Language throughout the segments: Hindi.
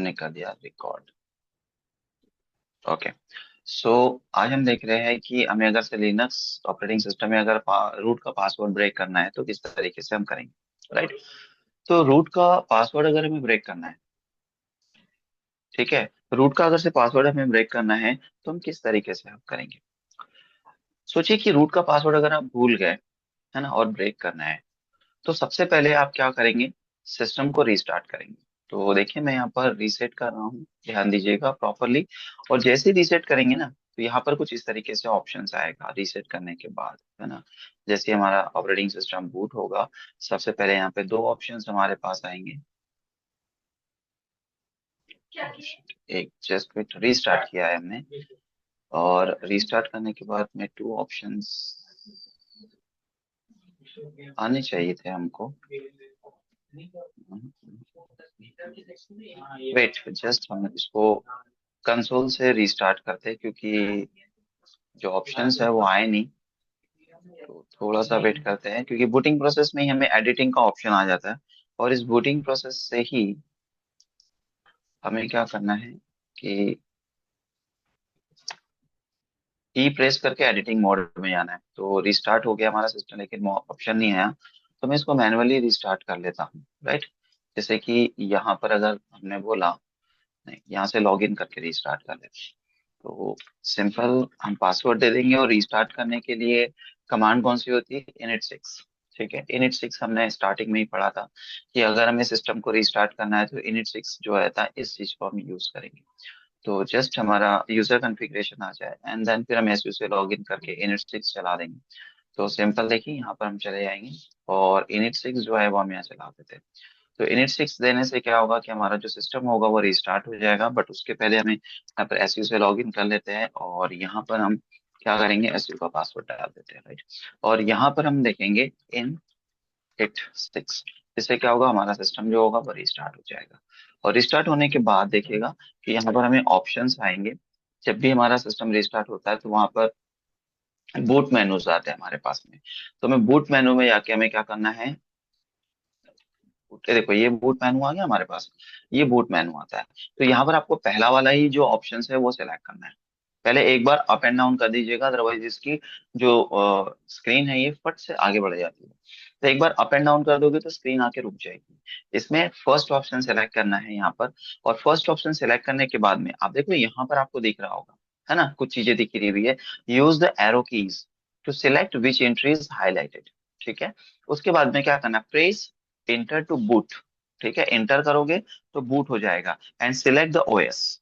हमने कर दिया रिकॉर्ड। ओके। सो आज हम देख रहे हैं कि हमें अगर से लिनक्स ऑपरेटिंग सिस्टम में अगर रूट का पासवर्ड ब्रेक करना है तो किस तरीके से हम करेंगे, राइट। तो रूट का पासवर्ड अगर हमें ब्रेक करना है, ठीक है, रूट का अगर से पासवर्ड हमें ब्रेक करना है तो हम किस तरीके से हम करेंगे। सोचिए कि रूट का पासवर्ड अगर आप भूल गए, है ना, और ब्रेक करना है, तो सबसे पहले आप क्या करेंगे, सिस्टम को रीस्टार्ट करेंगे। तो देखिए मैं यहाँ पर रीसेट कर रहा हूँ, ध्यान दीजिएगा प्रॉपरली। और जैसे ही रीसेट करेंगे ना, तो यहाँ पर कुछ इस तरीके से ऑप्शंस आएगा रीसेट करने के बाद, है ना। जैसे हमारा ऑपरेटिंग सिस्टम बूट होगा, सबसे पहले यहाँ पे दो ऑप्शंस हमारे पास आएंगे। एक जस्ट विथ रीस्टार्ट किया है हमने, और रीस्टार्ट करने के बाद में टू ऑप्शंस आने चाहिए थे हमको। वेट, जस्ट हम इसको कंसोल से रीस्टार्ट करते हैं, क्योंकि जो ऑप्शंस है वो आए नहीं। तो थोड़ा सा वेट करते हैं, क्योंकि बूटिंग प्रोसेस में ही हमें एडिटिंग का ऑप्शन आ जाता है। और इस बूटिंग प्रोसेस से ही हमें क्या करना है कि ई प्रेस करके एडिटिंग मोड में जाना है। तो रिस्टार्ट हो गया हमारा सिस्टम, लेकिन ऑप्शन नहीं आया, तो मैं इसको मैनुअली रिस्टार्ट कर लेता हूँ, राइट। जैसे कि यहाँ पर अगर हमने बोला, नहीं, यहाँ से लॉग इन करके रिस्टार्ट कर लेते हैं। तो सिंपल हम पासवर्ड दे देंगे, और रीस्टार्ट करने के लिए कमांड कौन सी होती है, init 6। ठीक है, init 6 हमने स्टार्टिंग में ही पढ़ा था कि अगर हमें सिस्टम को रीस्टार्ट करना है तो init 6 जो रहता है, इस चीज को हम यूज करेंगे। तो जस्ट हमारा यूजर कॉन्फ़िगरेशन आ जाए एंड देन फिर हम एसयू से लॉग इन करके init 6 चला देंगे। तो सिंपल देखिए यहाँ पर हम चले जाएंगे, और init 6 जो है वो हम यहाँ चला देते हैं। तो init 6 देने से क्या होगा कि हमारा जो सिस्टम होगा वो रिस्टार्ट हो जाएगा, बट उसके पहले हमें यहाँ पर एसयू से लॉग इन कर लेते हैं, और यहाँ पर हम क्या करेंगे, एसयू का पासवर्ड डाल देते हैं, राइट। और यहाँ पर हम देखेंगे in8 6, इससे क्या होगा, हमारा सिस्टम जो होगा वो रिस्टार्ट हो जाएगा। और रिस्टार्ट होने के बाद देखिएगा कि यहाँ पर हमें ऑप्शंस आएंगे। जब भी हमारा सिस्टम रिस्टार्ट होता है तो वहां पर बूट मेन्यूज आते हैं हमारे पास में। तो हमें बूट मेन्यू में जाके हमें क्या करना है, ये देखो ये बूट मेन्यू आ गया हमारे पास, ये बूट मेन्यू आता है। तो यहाँ पर आपको पहला वाला ही जो ऑप्शन है वो सिलेक्ट करना है। पहले एक बार अप एंड डाउन कर दीजिएगा, अदरवाइज इसकी जो स्क्रीन है ये फट से आगे बढ़ जाती है। तो एक बार अप एंड डाउन कर दोगे तो स्क्रीन आके रुक जाएगी। इसमें फर्स्ट ऑप्शन सेलेक्ट करना है यहाँ पर। और फर्स्ट ऑप्शन सेलेक्ट करने के बाद में आप देखो यहाँ पर आपको दिख रहा होगा, है ना, कुछ चीजें दिख रही हुई है। Use the arrow keys to select which entry is highlighted. ठीक है, उसके बाद में क्या करना है, प्रेस इंटर टू बूट। ठीक है, इंटर करोगे तो बूट हो जाएगा, and select the OS,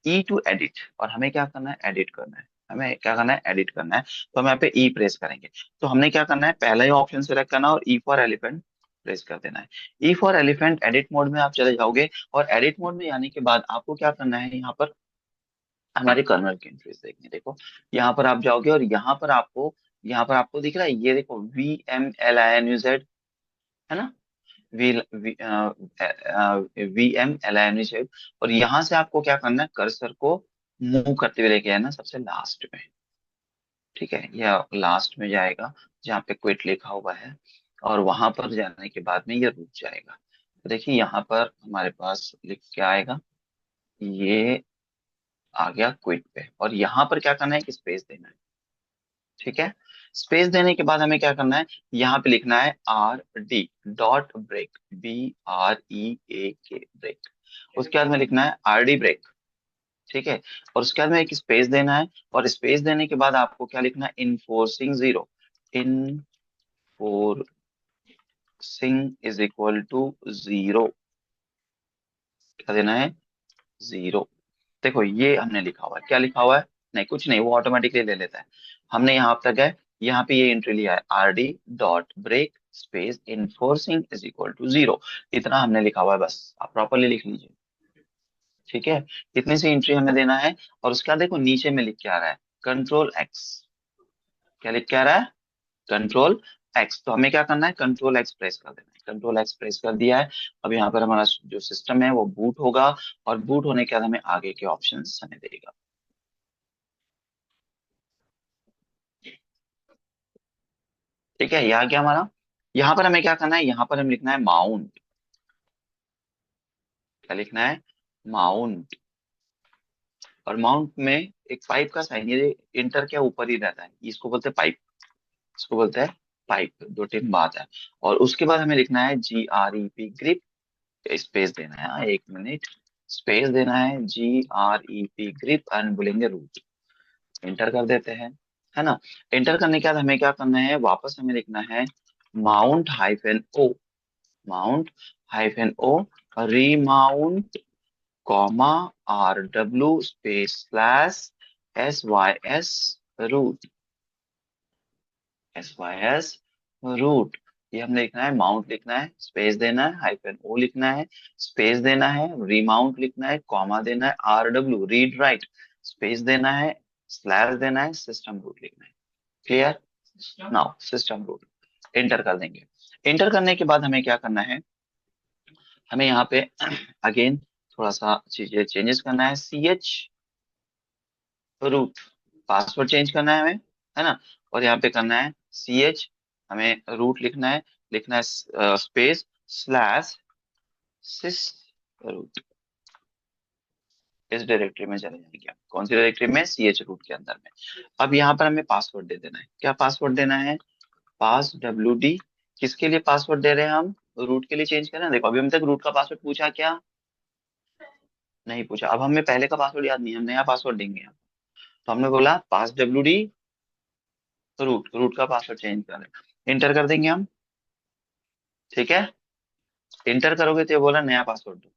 E to edit. और हमें क्या करना है, एडिट करना है। हमें क्या करना है, एडिट करना है। तो हम यहाँ पे ई प्रेस करेंगे। तो हमने क्या करना है, पहला ही ऑप्शन सेलेक्ट करना है और ई फॉर एलिफेंट प्रेस कर देना है। E for elephant edit mode में आप चले जाओगे, और एडिट मोड में आने के बाद आपको क्या करना है, यहाँ पर हमारे कर्नल की एंट्रीज देखनी। देखो यहाँ पर आप जाओगे, और यहाँ पर आपको दिख रहा है, ये देखो VMLINUZ, है ना, वी VMLINUZ। और यहाँ से आपको क्या करना है, कर्सर को मूव करते हुए लेके आना सबसे लास्ट में। ठीक है, यह लास्ट में जाएगा जहाँ पे क्विट लिखा हुआ है, और वहां पर जाने के बाद में ये रुक जाएगा। तो देखिए यहाँ पर हमारे पास लिख के आएगा, ये आ गया क्विट पे, और यहाँ पर क्या करना है, एक स्पेस देना है। ठीक है, स्पेस देने के बाद हमें क्या करना है, यहाँ पे लिखना है RD.ब्रेक, BREAK उसके बाद में लिखना है RD ब्रेक। ठीक है, और उसके बाद में एक स्पेस देना है, और स्पेस देने के बाद आपको क्या लिखना है, enforcing 0, enforcing is equal to 0। क्या देना है, 0। देखो ये हमने लिखा हुआ है, क्या लिखा हुआ है, नहीं कुछ नहीं, वो ऑटोमेटिकली ले लेता है। हमने यहाँ तक है, यहाँ पे ये एंट्री लिया है RD.ब्रेक space enforcing is equal to 0। इतना हमने लिखा हुआ है, बस आप प्रॉपरली लिख लीजिए। ठीक है, इतनी सी एंट्री हमें देना है। और उसके बाद देखो नीचे में लिख के आ रहा है Ctrl+X। क्या लिख के आ रहा है, Ctrl+X। तो हमें क्या करना है, Ctrl+X प्रेस कर देना है। Ctrl+X प्रेस कर दिया है। अब यहाँ पर हमारा जो सिस्टम है वो बूट होगा, और बूट होने के बाद हमें आगे के ऑप्शन हमें देगा। ठीक है, यहाँ क्या हमारा, यहाँ पर हमें क्या करना है, यहाँ पर हमें लिखना है माउंट। क्या लिखना है, माउंट, और माउंट में एक पाइप का साइन, ये इंटर क्या ऊपर ही रहता है, इसको बोलते हैं पाइप, इसको बोलते हैं पाइप, दो टिन बात है। और उसके बाद हमें लिखना है GREP, ग्रिप, स्पेस देना है, हाँ, 1 मिनट, स्पेस देना है, GREP ग्रिप, एंड बोलेंगे रूट, इंटर कर देते हैं, है ना। इंटर करने के बाद हमें क्या करना है, वापस हमें लिखना है mount mount hyphen O remount, comma, RW space slash SYS root, SYS root. ये हमने लिखना है, माउंट लिखना है, स्पेस देना है, हाइफेन ओ लिखना है, स्पेस देना है, रीमाउंट लिखना है, कॉमा देना है, RW रीड राइट, स्पेस देना है, स्लैश देना है, सिस्टम रूट लिखना है। Clear? Now system root, enter कर देंगे। एंटर करने के बाद हमें क्या करना है, हमें यहाँ पे अगेन थोड़ा सा चीजें चेंजेस करना है, CH रूट, पासवर्ड चेंज करना है हमें, है ना। और यहाँ पे करना है CH, हमें रूट लिखना है स्पेस स्लैश सिस रूट, इस डायरेक्टरी में चले जाएंगे हम, कौन सी डायरेक्टरी में, CH रूट के अंदर में। अब यहाँ पर हमें पासवर्ड दे देना है, क्या पासवर्ड देना है, पास WD, किसके लिए पासवर्ड दे रहे हैं हम, रूट के लिए चेंज करना है। देखो अभी हम तक रूट का पासवर्ड पूछा क्या, नहीं पूछा। अब हमें पहले का पासवर्ड याद नहीं है, हम नया पासवर्ड देंगे हम। तो हमने बोला पास WD रूट, रूट का पासवर्ड चेंज कर रहे, इंटर कर देंगे हम, ठीक है। इंटर करोगे तो ये बोला नया पासवर्ड दो,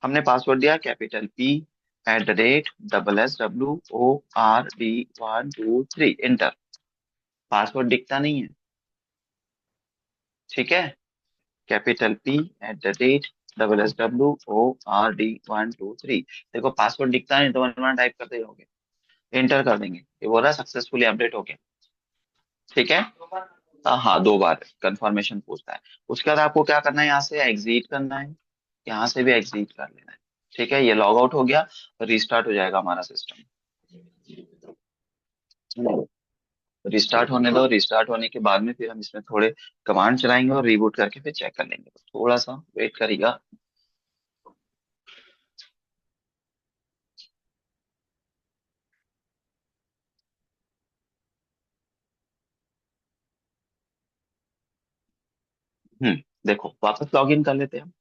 हमने पासवर्ड दिया कैपिटल P@SSWORD123, इंटर, पासवर्ड दिखता नहीं है, ठीक है। कैपिटल P@SSWORD123, देखो पासवर्ड दिखता नहीं तो वन वन टाइप करते जाओगे, इंटर कर देंगे, ये बोल रहा है सक्सेसफुली अपडेट हो गया, ठीक है। हाँ, 2 बार कंफर्मेशन पूछता है। उसके बाद आपको क्या करना है, यहाँ से एग्जिट करना है, यहाँ से भी एग्जिट कर लेना है, ठीक है। ये लॉग आउट हो गया, रिस्टार्ट हो जाएगा हमारा सिस्टम, रिस्टार्ट होने दो, रिस्टार्ट होने के बाद में फिर हम इसमें थोड़े कमांड चलाएंगे और रीबूट करके फिर चेक कर लेंगे, तो थोड़ा सा वेट करिएगा। हम्म, देखो वापस लॉग इन कर लेते हैं हम,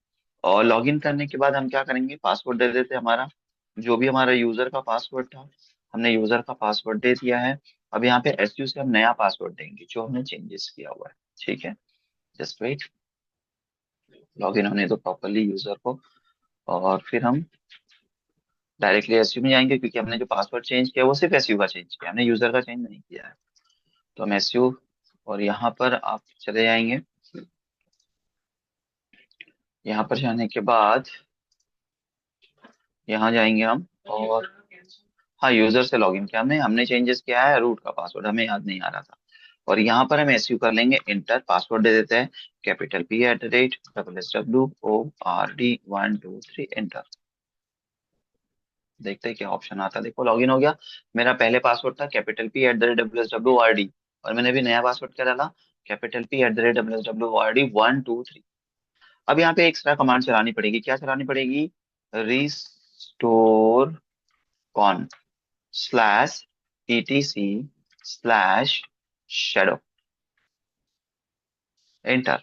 और लॉग इन करने के बाद हम क्या करेंगे, पासवर्ड दे देते हैं हमारा, जो भी हमारा यूजर का पासवर्ड था, हमने यूजर का पासवर्ड दे दिया है। अब यहाँ पे SU से हम नया पासवर्ड देंगे जो हमने चेंजेस किया हुआ है, ठीक है। जस्ट वेट, लॉग इन होने दो प्रॉपरली यूजर को, और फिर हम डायरेक्टली SU में जाएंगे, क्योंकि हमने जो पासवर्ड चेंज किया वो सिर्फ SU का चेंज किया, हमने यूजर का चेंज नहीं किया है। तो हम SU, और यहाँ पर आप चले जाएंगे, यहाँ पर जाने के बाद यहाँ जाएंगे हम, और हाँ, यूजर से लॉगिन किया हमने, हमने चेंजेस किया है, रूट का पासवर्ड हमें याद नहीं आ रहा था। और यहाँ पर हम SU कर लेंगे, इंटर, पासवर्ड दे देते हैं कैपिटल P@SSWORD123, इंटर। देखते हैं क्या ऑप्शन आता है, देखो लॉगिन हो गया। मेरा पहले पासवर्ड था कैपिटल P@WSWORD, और मैंने भी नया पासवर्ड क्या डाला, कैपिटल P@WSWORD123। अब यहाँ पे एक्स्ट्रा कमांड चलानी पड़ेगी, क्या चलानी पड़ेगी, restore con slash ETC slash enter.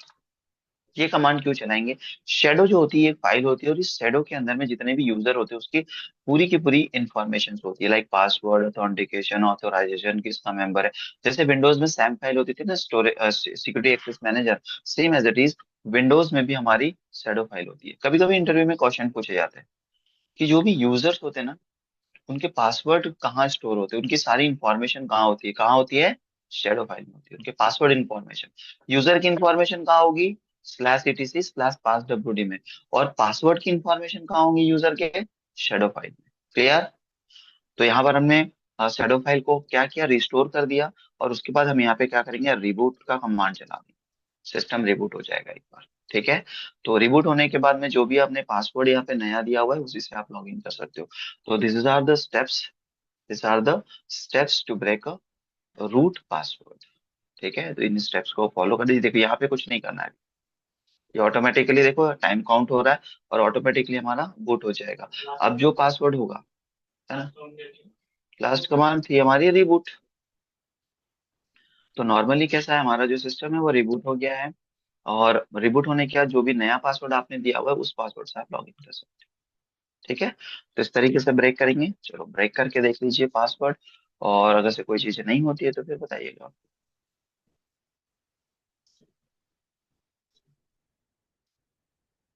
ये कमांड क्यों चलाएंगे, शेडो जो होती है एक फाइल होती है, और इस शेडो के अंदर में जितने भी यूजर होते हैं उसकी पूरी इंफॉर्मेशन होती है, लाइक पासवर्ड, ऑथेंटिकेशन, ऑथोराइजेशन, किसका मेंबर है। जैसे विंडोज में सैम फाइल होती थी ना, storage security access manager, same as it is Windows में भी हमारी शेडो फाइल होती है। कभी कभी इंटरव्यू में क्वेश्चन पूछे जाते हैं कि जो भी यूजर्स होते हैं ना, उनके पासवर्ड कहाँ स्टोर होते हैं, उनकी सारी इंफॉर्मेशन कहाँ होती है, शेडो फाइल में होती है, उनके पासवर्ड इंफॉर्मेशन। यूजर की इंफॉर्मेशन कहाँ होगी, /etc/pass.wd में, और पासवर्ड की इंफॉर्मेशन कहाँ होगी यूजर के, शेडो फाइल में। क्लियर? तो यहाँ पर हमने शेडो फाइल को क्या किया, रिस्टोर कर दिया, और उसके बाद हम यहाँ पे क्या करेंगे, रिबूट का कमांड चला देंगे, सिस्टम रिबूट हो जाएगा एक बार, ठीक है। तो रिबूट होने के बाद में जो भी आपने पासवर्ड यहाँ पे नया दिया हुआ है उसी से आप लॉग इन कर सकते हो। तो this are the steps to break a root password, ठीक है। तो इन स्टेप्स को फॉलो कर दीजिए, देखो यहाँ पे कुछ नहीं करना है, ये ऑटोमेटिकली देखो टाइम काउंट हो रहा है और ऑटोमेटिकली हमारा बूट हो जाएगा। अब जो पासवर्ड होगा, है ना, लास्ट कमांड थी हमारी रिबूट। तो नॉर्मली कैसा है, हमारा जो सिस्टम है वो रिबूट हो गया है, और रिबूट होने के बाद जो भी नया पासवर्ड आपने दिया हुआ है उस पासवर्ड से आप लॉग इन कर सकते हैं। ठीक है, तो इस तरीके से ब्रेक करेंगे। चलो ब्रेक करके देख लीजिए पासवर्ड, और अगर से कोई चीजें नहीं होती है तो फिर बताइएगा।